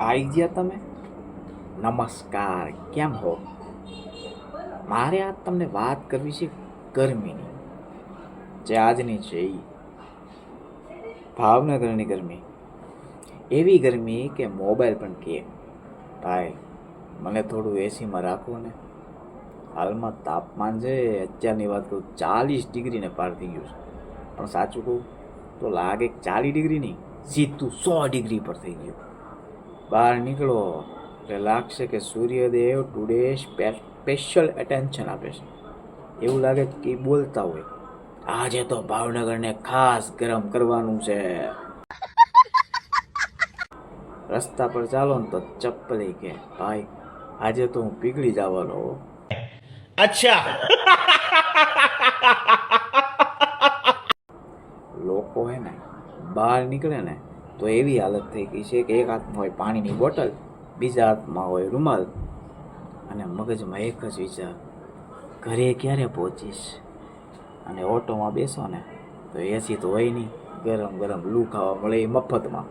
આવી ગયા તમે? નમસ્કાર, કેમ હો? મારે આજ તમને વાત કરવી છે ગરમીની, જે આજની છે એ ભાવનગરની ગરમી. એવી ગરમી કે મોબાઈલ પણ કહે ભાઈ મને થોડું એસીમાં રાખો ને. હાલમાં તાપમાન છે અત્યારની વાત કરું 40 ડિગ્રીને પાર થઈ ગયું છે. પણ સાચું કહું તો લાગે 40 ડિગ્રી નહીં, સીધું 100 ડિગ્રી પર થઈ ગયું. બહાર નીકળો એટલે લાગશે કે સૂર્યદેવ ટુડે સ્પેશિયલ એટેન્શન આપે છે. એવું લાગે કે બોલતા હોય, આજે તો ભાવનગરને ખાસ ગરમ કરવાનું છે. રસ્તા પર ચાલો ને તો ચપ્પલે કે ભાઈ આજે તો હું પીગળી જવાનો. અચ્છા. લોકો હે ને બહાર નીકળે ને તો એવી હાલત થઈ ગઈ છે કે એક હાથમાં હોય પાણીની બોટલ, બીજા હાથમાં હોય રૂમાલ, અને મગજમાં એક જ વિચાર, ઘરે ક્યારે પહોંચીશ. અને ઓટોમાં બેસો ને તો એસી તો હોય નહીં, ગરમ ગરમ લૂ ખાવા મળે એ મફતમાં.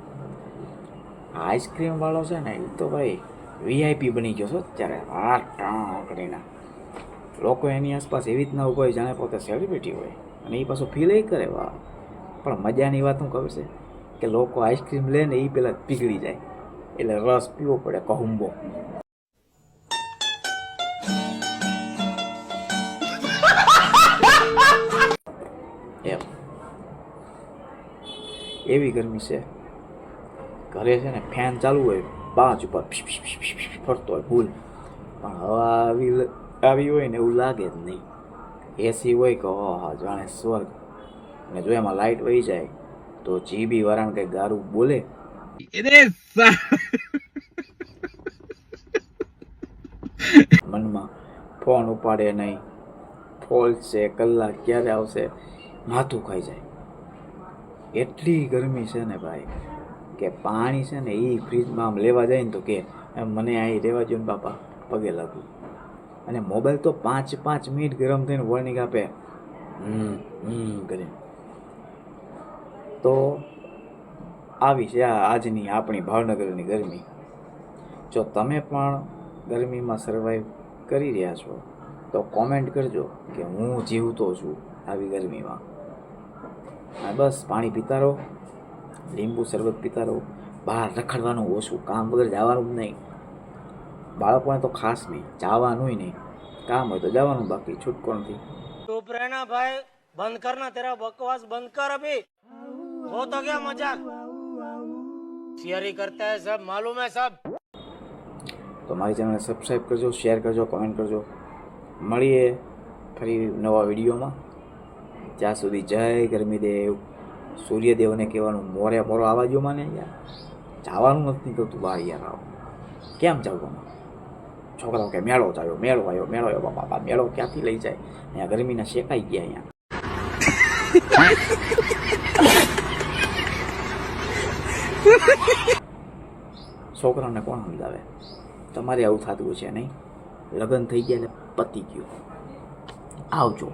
આઈસ્ક્રીમ વાળો છે ને એ તો ભાઈ વીઆઈપી બની ગયો છો અત્યારે. આ ટાંકડીના લોકો એની આસપાસ એવી રીતના ઉભા હોય જાણે પોતે સેલિબ્રિટી હોય, અને એ પાછું ફીલ એ કરે. વાહ. પણ મજાની વાત શું ખબર છે કે લોકો આઈસ્ક્રીમ લે ને એ પહેલાં પીગળી જાય, એટલે રસ પીવો પડે કહુંબો. એમ એવી ગરમી છે, ઘરે છે ને ફેન ચાલુ હોય 5 ઉપર ફરતો હોય ફૂલ, પણ હવા આવી હોય ને એવું લાગે જ નહીં. એસી હોય કે હા જાણે સ્વર્ગ. અને જો એમાં લાઇટ વહી જાય તો જીબી વાળાને કંઈ ગારું બોલે. મનમાં ફોન ઉપાડે નહીં, ફોલ્ટ છે, કલાક ક્યારે આવશે, માથું ખાઈ જાય. એટલી ગરમી છે ને ભાઈ કે પાણી છે ને એ ફ્રીજમાં આમ લેવા જાય ને તો કે મને અહીં રહેવા દો ને બાપા, પગે લાગુ. અને મોબાઈલ તો 5 મિનિટ ગરમ થઈને વોર્નિંગ આપે કરીને. તો આવી છે આજની આપણી ભાવનગરની ગરમી. જો તમે પણ ગરમીમાં સર્વાઈવ કરી રહ્યા છો તો કોમેન્ટ કરજો કે હું જીવતો છું આવી ગરમીમાં. અને બસ પાણી પીતા રહો, લીંબુ શરબત પીતા રહો, બહાર રખડવાનું ઓછું, કામ વગર જવાનું જ નહીં. બાળકોને તો ખાસ નહીં, જવાનું નહીં, કામ હોય તો જવાનું, બાકી છૂટકો નથી. चुप रहना भाई, बंद करना तेरा बकवास, बंद कर अभी. हो तो क्या मजाक, शेयर करता है सब, मालूम है सब. તો મારી ચેનલને સબસ્ક્રાઈબ કરજો, શેર કરજો, કમેન્ટ કરજો. મળીએ ફરી નવા વિડીયોમાં. ત્યાં સુધી જય ગરમીદેવ. સૂર્યદેવને કહેવાનું મોરે મોરો આવા જો મને યાર. જવાનું નથી થતું બહાર યાર. આવો કેમ જવાનું? છોકરાઓ કે મેળો આવ્યો, મેળો આવ્યો, મેળો આવ્યો. બાપા મેળો ક્યાંથી લઈ જાય? અહીંયા ગરમીના શેકાઈ ગયા અહીંયા. છોકરાઓને કોણ સમજાવે? તમારે આવું થતું છે નહીં? લગ્ન થઈ ગયા એટલે પતી ગયું. આવજો.